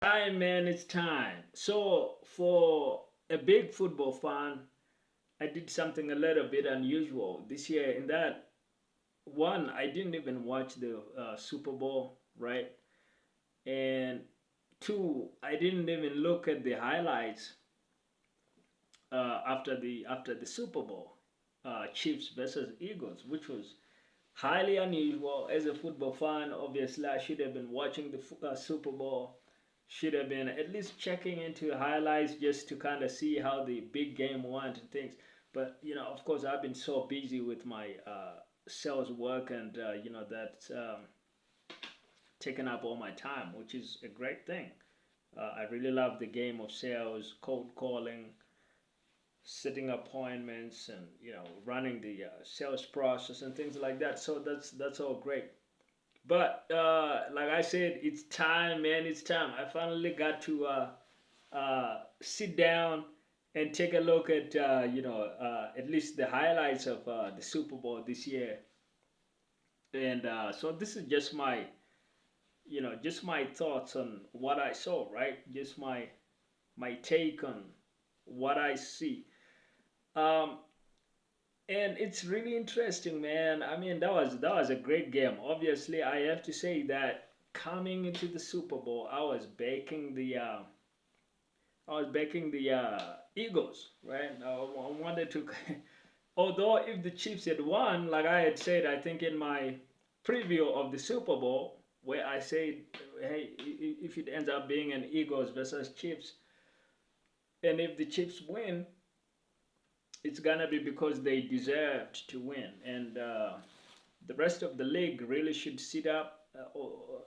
time, man. It's time. So, for a big football fan, I did something a little bit unusual this year. In that one, I didn't even watch the Super Bowl, right? And two, I didn't even look at the highlights after the Super Bowl, Chiefs versus Eagles, which was highly unusual. As a football fan, obviously, I should have been watching the Super Bowl. Should have been at least checking into highlights just to kind of see how the big game went and things. But of course, I've been so busy with my sales work, and that's taken up all my time, which is a great thing. I really love the game of sales, cold calling, setting appointments, and running the sales process and things like that. So that's all great. But like I said, it's time, man. It's time. I finally got to sit down and take a look at at least the highlights of the Super Bowl this year. And so this is just my just my thoughts on what I saw, right? Just my take on what I see. Um, and it's really interesting, man. I mean, that was a great game. Obviously, I have to say that coming into the Super Bowl, I was backing the Eagles, right? I wanted to, although if the Chiefs had won, like I had said, I think in my preview of the Super Bowl, where I said, hey, if it ends up being an Eagles versus Chiefs, and if the Chiefs win, it's gonna be because they deserved to win, and the rest of the league really should sit up, or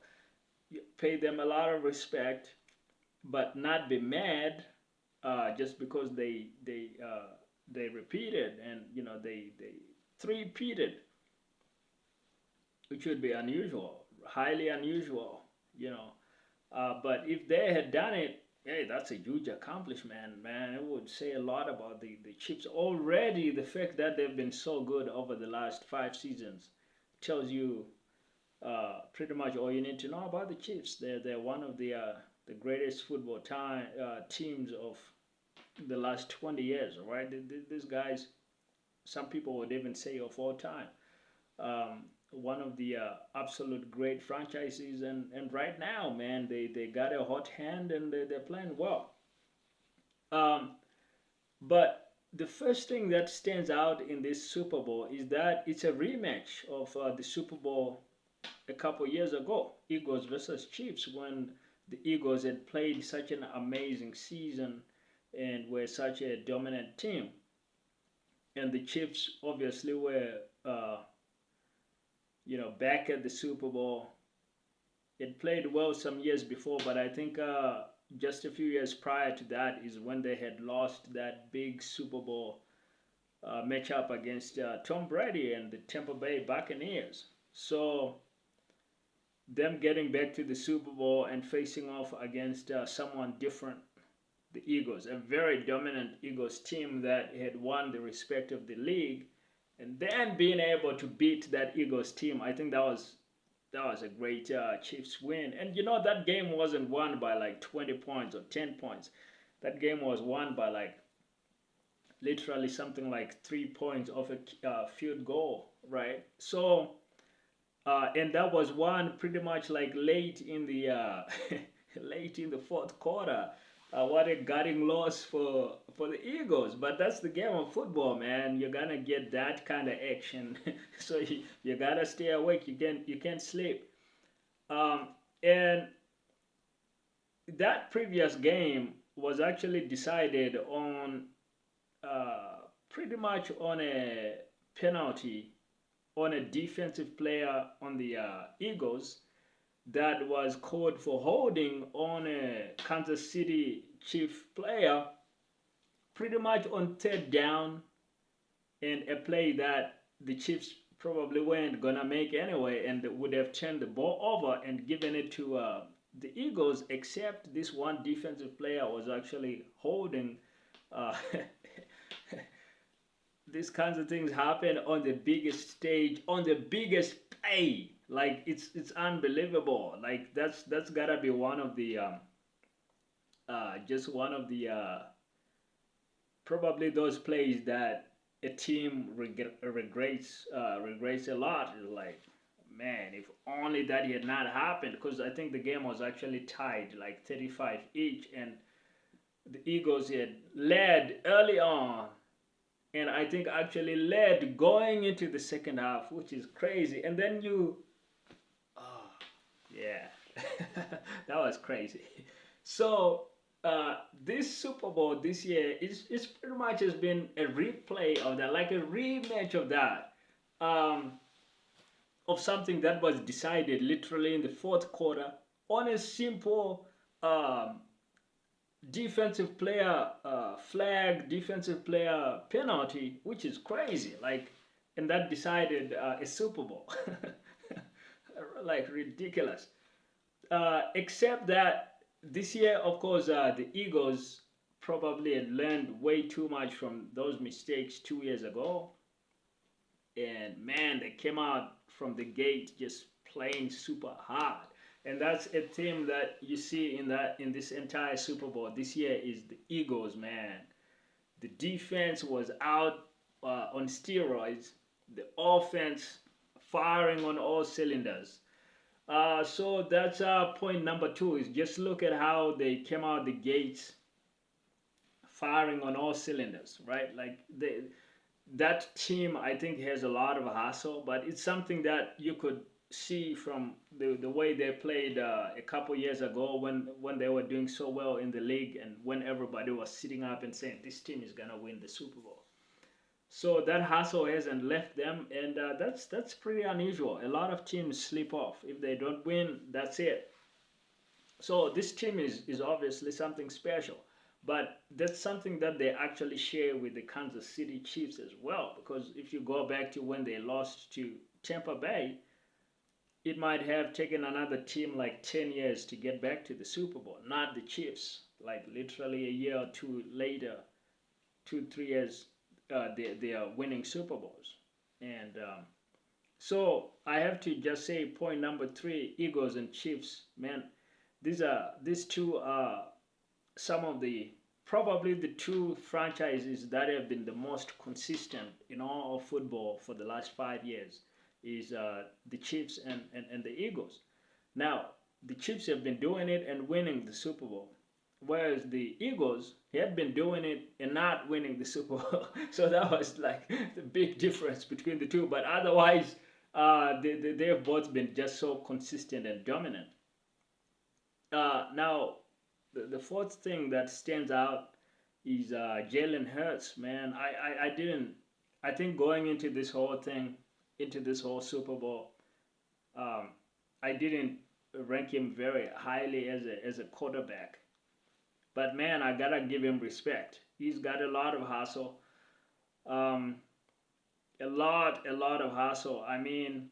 pay them a lot of respect, but not be mad just because they repeated, and they three-peated, which would be unusual, highly unusual, you know. But if they had done it, hey, that's a huge accomplishment, man. It would say a lot about the Chiefs. Already, the fact that they've been so good over the last 5 seasons tells you pretty much all you need to know about the Chiefs. They're one of the greatest football teams of the last 20 years, right? These guys, some people would even say of all time. One of the absolute great franchises, and right now, man, they got a hot hand, and they're playing well. Um, but the first thing that stands out in this Super Bowl is that it's a rematch of the Super Bowl a couple years ago, Eagles versus Chiefs, when the Eagles had played such an amazing season and were such a dominant team. And the Chiefs obviously were, back at the Super Bowl. It played well some years before, but I think just a few years prior to that is when they had lost that big Super Bowl matchup against Tom Brady and the Tampa Bay Buccaneers. So them getting back to the Super Bowl and facing off against someone different, the Eagles, a very dominant Eagles team that had won the respect of the league, and then being able to beat that Eagles team, I think that was a great Chiefs win. And that game wasn't won by like 20 points or 10 points. That game was won by like literally something like 3 points of a field goal, right? So and that was won pretty much like late in the late in the fourth quarter. What a gutting loss for the Eagles, but that's the game of football, man. You're gonna get that kind of action, so you gotta stay awake. You can't sleep. Um, and that previous game was actually decided on pretty much on a penalty on a defensive player on the Eagles that was called for holding on a Kansas City Chief player pretty much on third down, and a play that the Chiefs probably weren't gonna make anyway, and would have turned the ball over and given it to the Eagles, except this one defensive player was actually holding. Uh, these kinds of things happen on the biggest stage, on the biggest play. Like it's unbelievable. Like that's gotta be one of the just one of the probably those plays that a team regrets a lot. It's like, man, if only that had not happened, because I think the game was actually tied like 35 each, and the Eagles had led early on, and I think actually led going into the second half, which is crazy. And then oh, yeah, that was crazy. So this Super Bowl this year is pretty much has been a replay of that, like a rematch of that, of something that was decided literally in the fourth quarter on a simple um, defensive player flag, defensive player penalty, which is crazy. Like, and that decided a Super Bowl, like ridiculous. Except that this year, of course, the Eagles probably had learned way too much from those mistakes 2 years ago, and man, they came out from the gate just playing super hard. And that's a theme that you see in this entire Super Bowl this year is the Eagles, man. The defense was out on steroids. The offense firing on all cylinders. So that's point number two, is just look at how they came out the gates firing on all cylinders, right? Like that team, I think, has a lot of hustle, but it's something that you could see from the way they played a couple years ago when they were doing so well in the league, and when everybody was sitting up and saying this team is gonna win the Super Bowl. So that hustle hasn't left them, and that's pretty unusual. A lot of teams slip off. If they don't win, that's it. So this team is obviously something special, but that's something that they actually share with the Kansas City Chiefs as well. Because if you go back to when they lost to Tampa Bay, it might have taken another team like 10 years to get back to the Super Bowl, not the Chiefs. Like literally a year or two later, 2 3 years, they are winning Super Bowls. And so I have to just say point number three, Eagles and Chiefs, man, these two are some of the probably the two franchises that have been the most consistent in all of football for the last 5 years, is the Chiefs and the Eagles. Now, the Chiefs have been doing it and winning the Super Bowl, whereas the Eagles had been doing it and not winning the Super Bowl. So that was like the big difference between the two. But otherwise, they have both been just so consistent and dominant. Now, the fourth thing that stands out is Jalen Hurts, man. I think going into this whole thing, into this whole Super Bowl, um, I didn't rank him very highly as a quarterback. But man, I gotta give him respect. He's got a lot of hustle, um, a lot of hustle. I mean,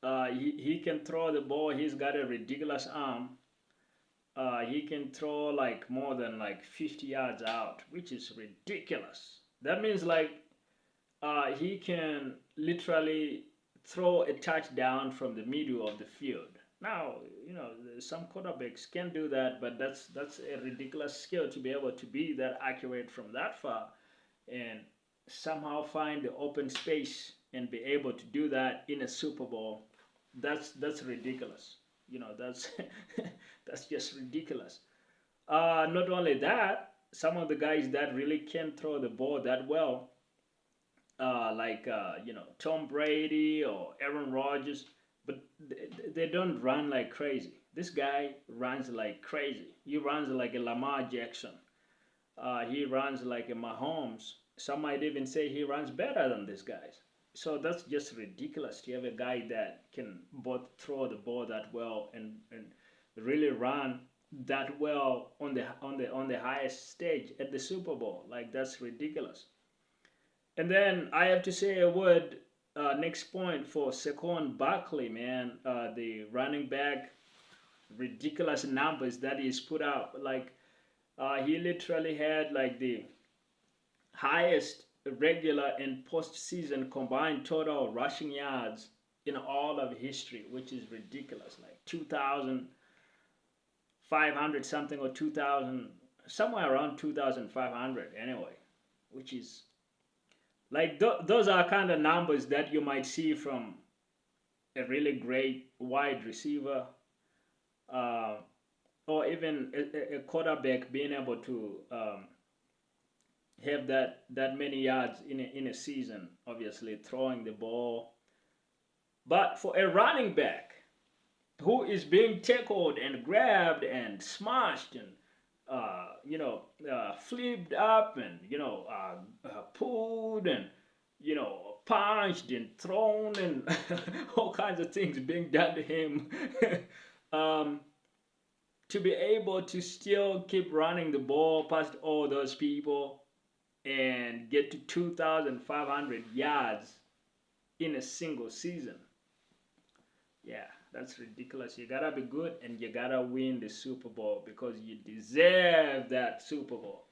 he can throw the ball. He's got a ridiculous arm. He can throw like more than like 50 yards out, which is ridiculous. That means like he can literally throw a touchdown from the middle of the field. Now, you know, some quarterbacks can do that, but that's a ridiculous skill to be able to be that accurate from that far and somehow find the open space and be able to do that in a Super Bowl. That's ridiculous. You know, that's that's just ridiculous. Not only that, some of the guys that really can throw the ball that well, like you know, Tom Brady or Aaron Rodgers, but they don't run like crazy. This guy runs like crazy. He runs like a Lamar Jackson. He runs like a Mahomes. Some might even say he runs better than these guys. So that's just ridiculous to have a guy that can both throw the ball that well and really run that well on the highest stage at the Super Bowl. Like that's ridiculous. And then I have to say a word. Next point for Saquon Barkley, man, the running back, ridiculous numbers that he's put out. Like he literally had like the highest regular and postseason combined total rushing yards in all of history, which is ridiculous. Like 500 something or 2,000, somewhere around 2,500 anyway, which is like those are kind of numbers that you might see from a really great wide receiver, uh, or even a quarterback being able to have that many yards in a season, obviously throwing the ball. But for a running back who is being tackled and grabbed and smashed and flipped up and pulled and punched and thrown and all kinds of things being done to him, um, to be able to still keep running the ball past all those people and get to 2,500 yards in a single season. Yeah, that's ridiculous. You gotta be good and you gotta win the Super Bowl because you deserve that Super Bowl.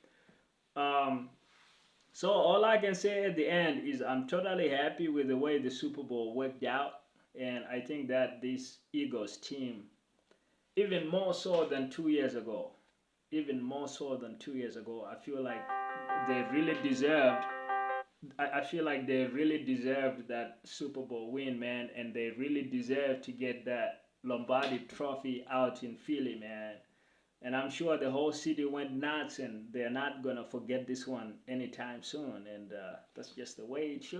So all I can say at the end is I'm totally happy with the way the Super Bowl worked out, and I think that this Eagles team, even more so than 2 years ago, I feel like they really deserved. I feel like they really deserved that Super Bowl win, man, and they really deserve to get that Lombardi Trophy out in Philly, man. And I'm sure the whole city went nuts, and they're not gonna forget this one anytime soon. And that's just the way it should